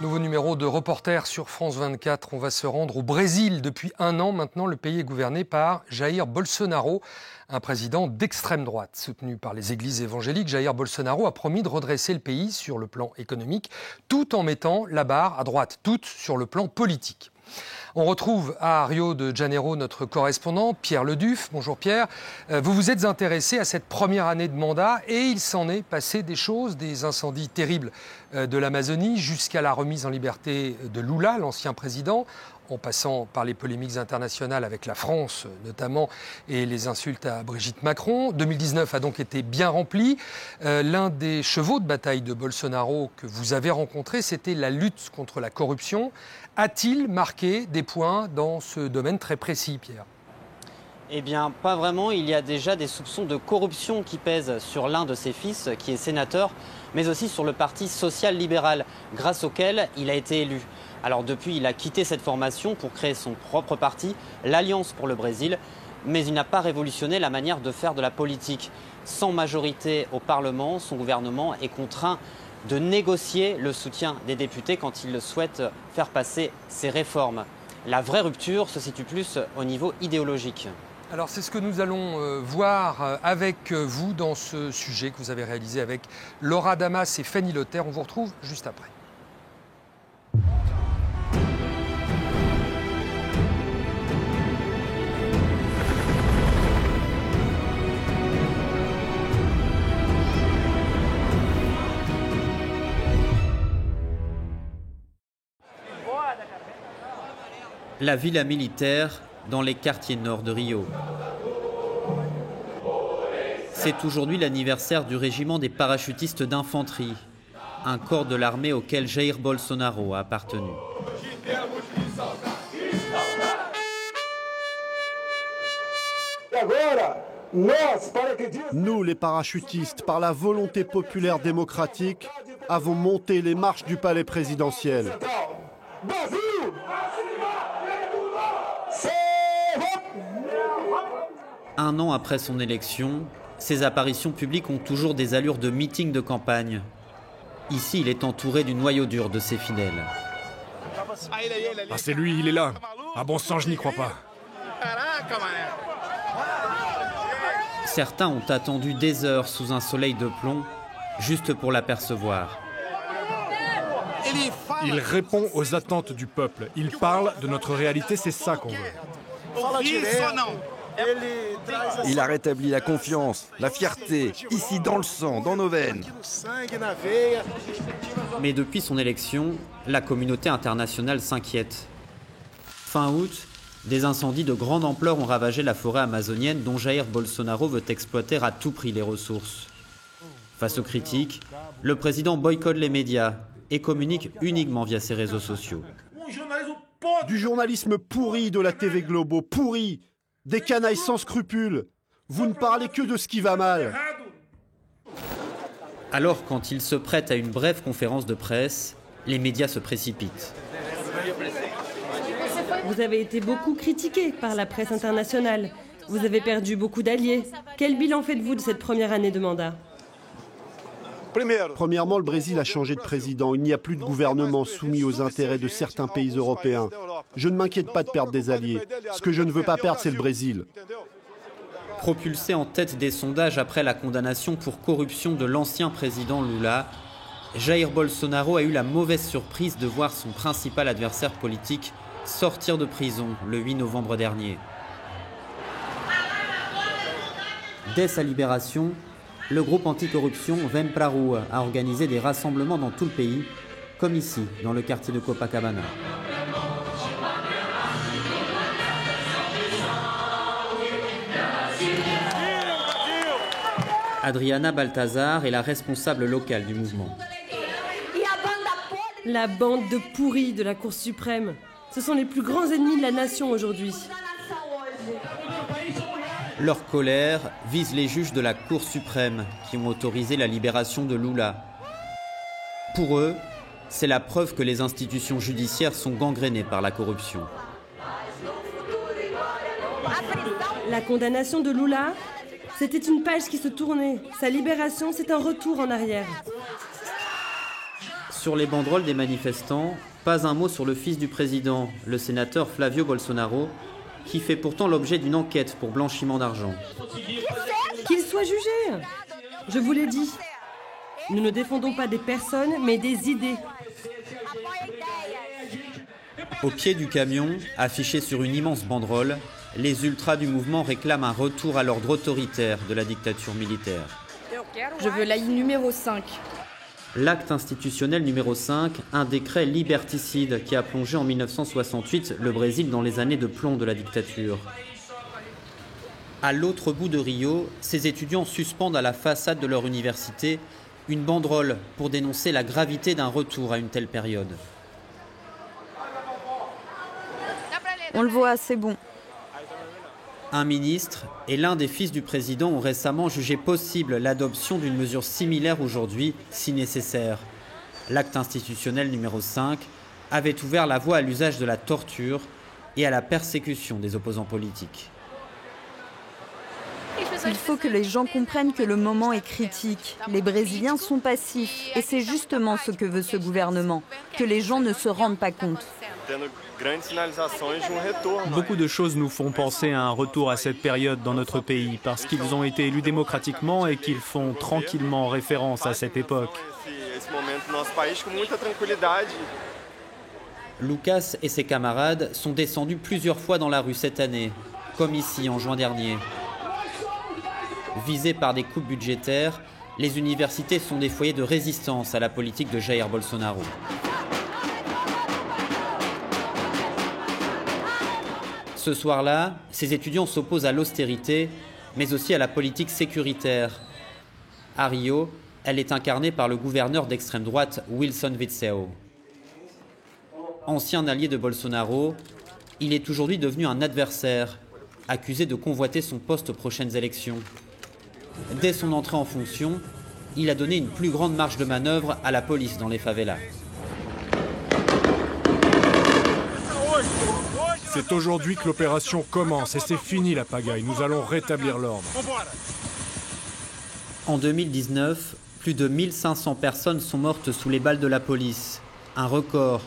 Nouveau numéro de Reporter sur France 24. On va se rendre au Brésil. Depuis un an maintenant, le pays est gouverné par Jair Bolsonaro, un président d'extrême droite. Soutenu par les églises évangéliques, Jair Bolsonaro a promis de redresser le pays sur le plan économique, tout en mettant la barre à droite, toute sur le plan politique. On retrouve à Rio de Janeiro notre correspondant, Pierre Leduf. Bonjour Pierre. Vous vous êtes intéressé à cette première année de mandat et il s'en est passé des choses, des incendies terribles de l'Amazonie jusqu'à la remise en liberté de Lula, l'ancien président, en passant par les polémiques internationales avec la France notamment et les insultes à Brigitte Macron. 2019 a donc été bien rempli. L'un des chevaux de bataille de Bolsonaro que vous avez rencontré, c'était la lutte contre la corruption. A-t-il marqué des points dans ce domaine très précis, Pierre ? Eh bien, pas vraiment. Il y a déjà des soupçons de corruption qui pèsent sur l'un de ses fils, qui est sénateur, mais aussi sur le Parti social-libéral, grâce auquel il a été élu. Alors depuis, il a quitté cette formation pour créer son propre parti, l'Alliance pour le Brésil, mais il n'a pas révolutionné la manière de faire de la politique. Sans majorité au Parlement, son gouvernement est contraint de négocier le soutien des députés quand il souhaite faire passer ses réformes. La vraie rupture se situe plus au niveau idéologique. Alors c'est ce que nous allons voir avec vous dans ce sujet que vous avez réalisé avec Laura Damas et Fanny Lotter. On vous retrouve juste après. La villa militaire dans les quartiers nord de Rio. C'est aujourd'hui l'anniversaire du régiment des parachutistes d'infanterie, un corps de l'armée auquel Jair Bolsonaro a appartenu. Nous, les parachutistes, par la volonté populaire démocratique, avons monté les marches du palais présidentiel. Un an après son élection, ses apparitions publiques ont toujours des allures de meeting de campagne. Ici, il est entouré du noyau dur de ses fidèles. Ah, c'est lui, il est là. Ah bon sang, je n'y crois pas. Certains ont attendu des heures sous un soleil de plomb, juste pour l'apercevoir. Il répond aux attentes du peuple. Il parle de notre réalité, c'est ça qu'on veut. Il a rétabli la confiance, la fierté, ici dans le sang, dans nos veines. Mais depuis son élection, la communauté internationale s'inquiète. Fin août, des incendies de grande ampleur ont ravagé la forêt amazonienne dont Jair Bolsonaro veut exploiter à tout prix les ressources. Face aux critiques, le président boycotte les médias et communique uniquement via ses réseaux sociaux. Du journalisme pourri de la TV Globo, pourri, des canailles sans scrupules. Vous ne parlez que de ce qui va mal. Alors, quand il se prête à une brève conférence de presse, les médias se précipitent. Vous avez été beaucoup critiqué par la presse internationale. Vous avez perdu beaucoup d'alliés. Quel bilan faites-vous de cette première année de mandat ? Premièrement, le Brésil a changé de président. Il n'y a plus de gouvernement soumis aux intérêts de certains pays européens. Je ne m'inquiète pas de perdre des alliés. Ce que je ne veux pas perdre, c'est le Brésil. Propulsé en tête des sondages après la condamnation pour corruption de l'ancien président Lula, Jair Bolsonaro a eu la mauvaise surprise de voir son principal adversaire politique sortir de prison le 8 novembre dernier. Dès sa libération, le groupe anticorruption Vem pra Rua a organisé des rassemblements dans tout le pays, comme ici, dans le quartier de Copacabana. Adriana Baltazar est la responsable locale du mouvement. La bande de pourris de la Cour suprême. Ce sont les plus grands ennemis de la nation aujourd'hui. Leur colère vise les juges de la Cour suprême qui ont autorisé la libération de Lula. Pour eux, c'est la preuve que les institutions judiciaires sont gangrénées par la corruption. La condamnation de Lula, c'était une page qui se tournait. Sa libération, c'est un retour en arrière. Sur les banderoles des manifestants, pas un mot sur le fils du président, le sénateur Flavio Bolsonaro, qui fait pourtant l'objet d'une enquête pour blanchiment d'argent. Qu'il soit jugé. Je vous l'ai dit. Nous ne défendons pas des personnes, mais des idées. Au pied du camion, affiché sur une immense banderole, les ultras du mouvement réclament un retour à l'ordre autoritaire de la dictature militaire. Je veux l'AI numéro 5. L'acte institutionnel numéro 5, un décret liberticide qui a plongé en 1968 le Brésil dans les années de plomb de la dictature. À l'autre bout de Rio, ces étudiants suspendent à la façade de leur université une banderole pour dénoncer la gravité d'un retour à une telle période. On le voit, c'est bon. Un ministre et l'un des fils du président ont récemment jugé possible l'adoption d'une mesure similaire aujourd'hui, si nécessaire. L'acte institutionnel numéro 5 avait ouvert la voie à l'usage de la torture et à la persécution des opposants politiques. Il faut que les gens comprennent que le moment est critique. Les Brésiliens sont passifs et c'est justement ce que veut ce gouvernement, que les gens ne se rendent pas compte. Beaucoup de choses nous font penser à un retour à cette période dans notre pays parce qu'ils ont été élus démocratiquement et qu'ils font tranquillement référence à cette époque. Lucas et ses camarades sont descendus plusieurs fois dans la rue cette année, comme ici en juin dernier. Visées par des coupes budgétaires, les universités sont des foyers de résistance à la politique de Jair Bolsonaro. Ce soir-là, ces étudiants s'opposent à l'austérité, mais aussi à la politique sécuritaire. À Rio, elle est incarnée par le gouverneur d'extrême droite Wilson Witzel. Ancien allié de Bolsonaro, il est aujourd'hui devenu un adversaire, accusé de convoiter son poste aux prochaines élections. Dès son entrée en fonction, il a donné une plus grande marge de manœuvre à la police dans les favelas. C'est aujourd'hui que l'opération commence et c'est fini la pagaille. Nous allons rétablir l'ordre. En 2019, plus de 1500 personnes sont mortes sous les balles de la police. Un record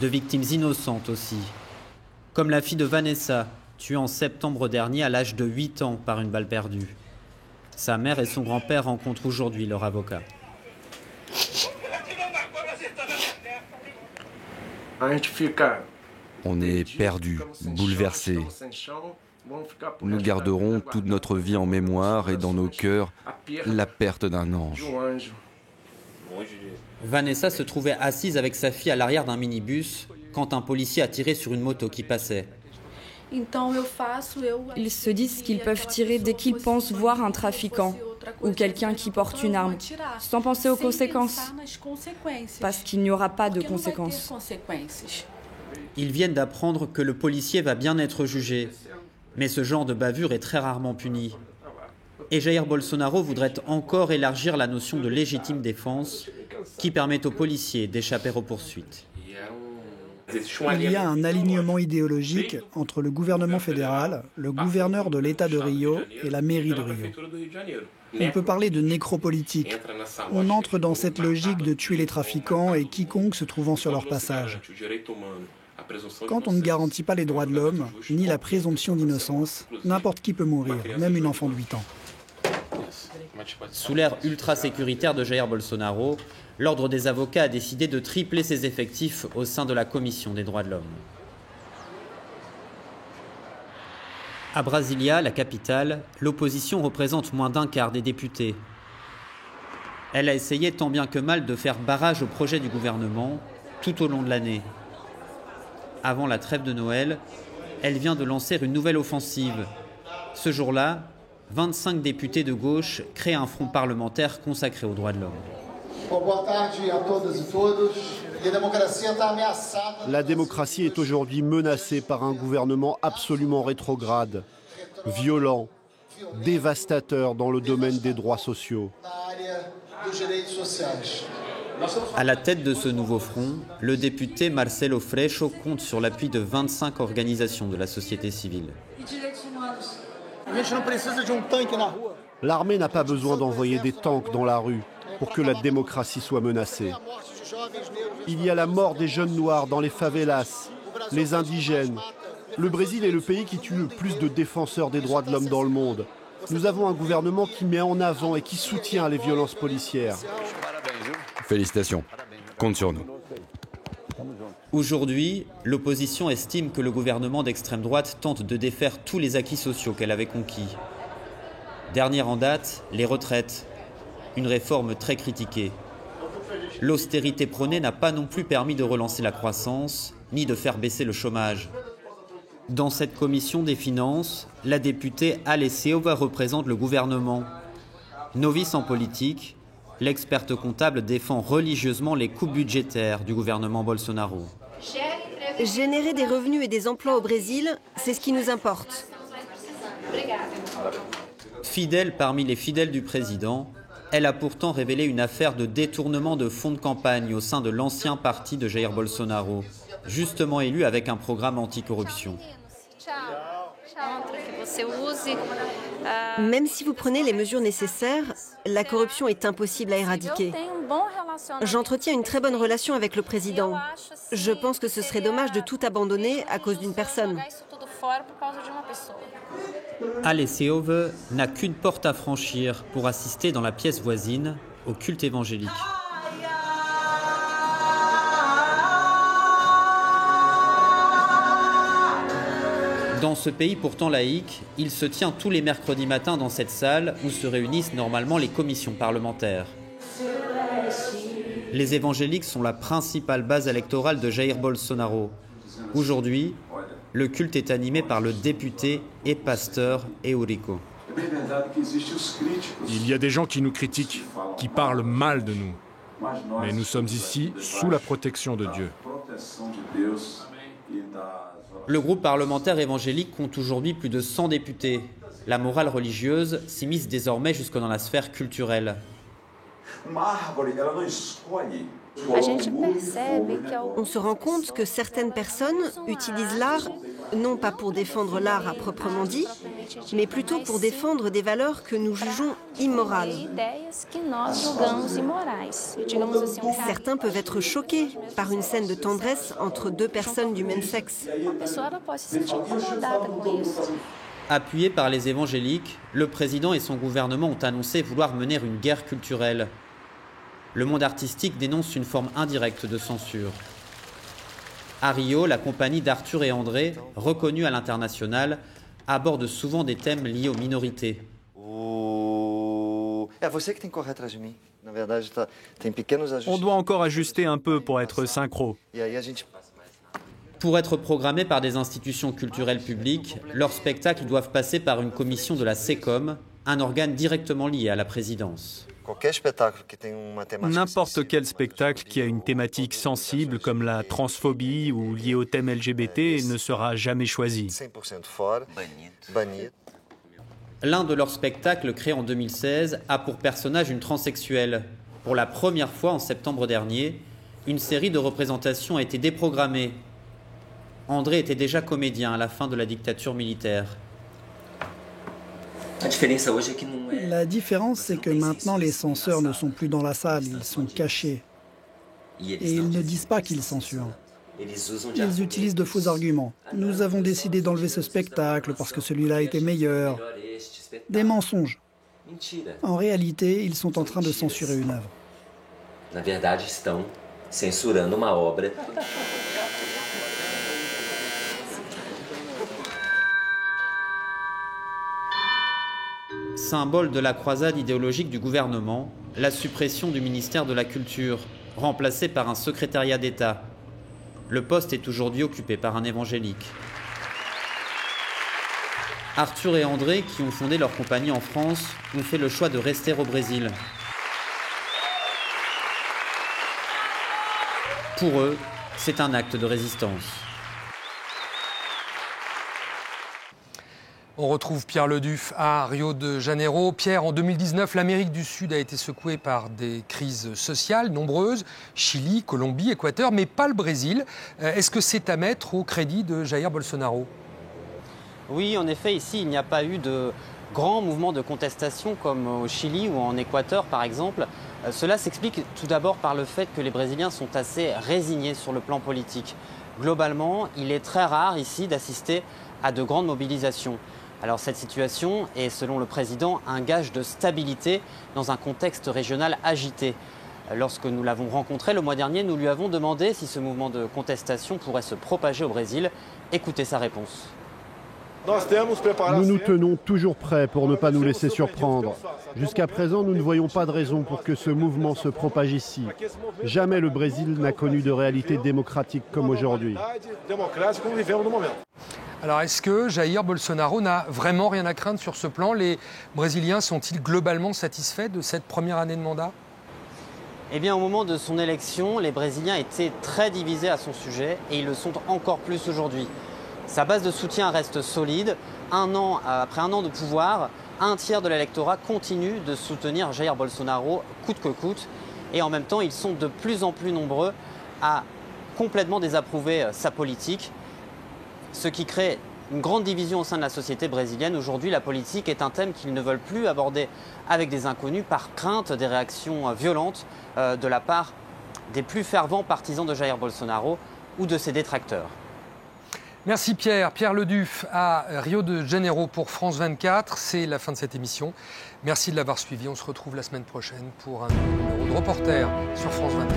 de victimes innocentes aussi. Comme la fille de Vanessa, tuée en septembre dernier à l'âge de 8 ans par une balle perdue. Sa mère et son grand-père rencontrent aujourd'hui leur avocat. On est perdus, bouleversés. Nous garderons toute notre vie en mémoire et dans nos cœurs la perte d'un ange. Vanessa se trouvait assise avec sa fille à l'arrière d'un minibus quand un policier a tiré sur une moto qui passait. Ils se disent qu'ils peuvent tirer dès qu'ils pensent voir un trafiquant ou quelqu'un qui porte une arme, sans penser aux conséquences, parce qu'il n'y aura pas de conséquences. Ils viennent d'apprendre que le policier va bien être jugé, mais ce genre de bavure est très rarement puni. Et Jair Bolsonaro voudrait encore élargir la notion de légitime défense qui permet aux policiers d'échapper aux poursuites. Il y a un alignement idéologique entre le gouvernement fédéral, le gouverneur de l'État de Rio et la mairie de Rio. On peut parler de nécropolitique. On entre dans cette logique de tuer les trafiquants et quiconque se trouvant sur leur passage. Quand on ne garantit pas les droits de l'homme, ni la présomption d'innocence, n'importe qui peut mourir, même une enfant de 8 ans. Sous l'ère ultra-sécuritaire de Jair Bolsonaro, l'Ordre des avocats a décidé de tripler ses effectifs au sein de la Commission des droits de l'homme. À Brasilia, la capitale, l'opposition représente moins d'un quart des députés. Elle a essayé tant bien que mal de faire barrage au projet du gouvernement tout au long de l'année. Avant la trêve de Noël, elle vient de lancer une nouvelle offensive. Ce jour-là, 25 députés de gauche créent un front parlementaire consacré aux droits de l'homme. La démocratie est aujourd'hui menacée par un gouvernement absolument rétrograde, violent, dévastateur dans le domaine des droits sociaux. À la tête de ce nouveau front, le député Marcelo Freixo compte sur l'appui de 25 organisations de la société civile. L'armée n'a pas besoin d'envoyer des tanks dans la rue pour que la démocratie soit menacée. Il y a la mort des jeunes noirs dans les favelas, les indigènes. Le Brésil est le pays qui tue le plus de défenseurs des droits de l'homme dans le monde. Nous avons un gouvernement qui met en avant et qui soutient les violences policières. Félicitations. Compte sur nous. Aujourd'hui, l'opposition estime que le gouvernement d'extrême droite tente de défaire tous les acquis sociaux qu'elle avait conquis. Dernière en date, les retraites. Une réforme très critiquée. L'austérité prônée n'a pas non plus permis de relancer la croissance, ni de faire baisser le chômage. Dans cette commission des finances, la députée Alesseova représente le gouvernement. Novice en politique, l'experte comptable défend religieusement les coupes budgétaires du gouvernement Bolsonaro. Générer des revenus et des emplois au Brésil, c'est ce qui nous importe. Fidèle parmi les fidèles du président, elle a pourtant révélé une affaire de détournement de fonds de campagne au sein de l'ancien parti de Jair Bolsonaro, justement élu avec un programme anticorruption. Même si vous prenez les mesures nécessaires, la corruption est impossible à éradiquer. J'entretiens une très bonne relation avec le président. Je pense que ce serait dommage de tout abandonner à cause d'une personne. Alesseova n'a qu'une porte à franchir pour assister dans la pièce voisine au culte évangélique. Dans ce pays pourtant laïque, il se tient tous les mercredis matins dans cette salle où se réunissent normalement les commissions parlementaires. Les évangéliques sont la principale base électorale de Jair Bolsonaro. Aujourd'hui, le culte est animé par le député et pasteur Eurico. Il y a des gens qui nous critiquent, qui parlent mal de nous. Mais nous sommes ici sous la protection de Dieu. Le groupe parlementaire évangélique compte aujourd'hui plus de 100 députés. La morale religieuse s'immisce désormais jusque dans la sphère culturelle. On se rend compte que certaines personnes utilisent l'art, non pas pour défendre l'art à proprement dit, mais plutôt pour défendre des valeurs que nous jugeons immorales. Certains peuvent être choqués par une scène de tendresse entre deux personnes du même sexe. Appuyé par les évangéliques, le président et son gouvernement ont annoncé vouloir mener une guerre culturelle. Le monde artistique dénonce une forme indirecte de censure. À Rio, la compagnie d'Arthur et André, reconnue à l'international, aborde souvent des thèmes liés aux minorités. On doit encore ajuster un peu pour être synchro. Pour être programmés par des institutions culturelles publiques, leurs spectacles doivent passer par une commission de la SECOM, un organe directement lié à la présidence. N'importe quel spectacle qui a une thématique sensible comme la transphobie ou lié au thème LGBT ne sera jamais choisi. L'un de leurs spectacles, créé en 2016, a pour personnage une transsexuelle. Pour la première fois en septembre dernier, une série de représentations a été déprogrammée. André était déjà comédien à la fin de la dictature militaire. La différence, c'est que maintenant, les censeurs ne sont plus dans la salle, ils sont cachés. Et ils ne disent pas qu'ils censurent. Ils utilisent de faux arguments. Nous avons décidé d'enlever ce spectacle parce que celui-là était meilleur. Des mensonges. En réalité, ils sont en train de censurer une œuvre. Symbole de la croisade idéologique du gouvernement, la suppression du ministère de la Culture, remplacé par un secrétariat d'État. Le poste est aujourd'hui occupé par un évangélique. Arthur et André, qui ont fondé leur compagnie en France, ont fait le choix de rester au Brésil. Pour eux, c'est un acte de résistance. On retrouve Pierre Leduf à Rio de Janeiro. Pierre, en 2019, l'Amérique du Sud a été secouée par des crises sociales nombreuses. Chili, Colombie, Équateur, mais pas le Brésil. Est-ce que c'est à mettre au crédit de Jair Bolsonaro ? Oui, en effet, ici, il n'y a pas eu de grands mouvements de contestation comme au Chili ou en Équateur, par exemple. Cela s'explique tout d'abord par le fait que les Brésiliens sont assez résignés sur le plan politique. Globalement, il est très rare ici d'assister à de grandes mobilisations. Alors cette situation est, selon le président, un gage de stabilité dans un contexte régional agité. Lorsque nous l'avons rencontré le mois dernier, nous lui avons demandé si ce mouvement de contestation pourrait se propager au Brésil. Écoutez sa réponse. Nous nous tenons toujours prêts pour ne pas nous laisser surprendre. Jusqu'à présent, nous ne voyons pas de raison pour que ce mouvement se propage ici. Jamais le Brésil n'a connu de réalité démocratique comme aujourd'hui. Alors est-ce que Jair Bolsonaro n'a vraiment rien à craindre sur ce plan? Les Brésiliens sont-ils globalement satisfaits de cette première année de mandat? Eh bien, au moment de son élection, les Brésiliens étaient très divisés à son sujet et ils le sont encore plus aujourd'hui. Sa base de soutien reste solide. Après un an de pouvoir, un tiers de l'électorat continue de soutenir Jair Bolsonaro coûte que coûte. Et en même temps, ils sont de plus en plus nombreux à complètement désapprouver sa politique, ce qui crée une grande division au sein de la société brésilienne. Aujourd'hui, la politique est un thème qu'ils ne veulent plus aborder avec des inconnus par crainte des réactions violentes de la part des plus fervents partisans de Jair Bolsonaro ou de ses détracteurs. Merci Pierre. Pierre Leduf à Rio de Janeiro pour France 24. C'est la fin de cette émission. Merci de l'avoir suivi. On se retrouve la semaine prochaine pour un nouveau numéro de Reporter sur France 24.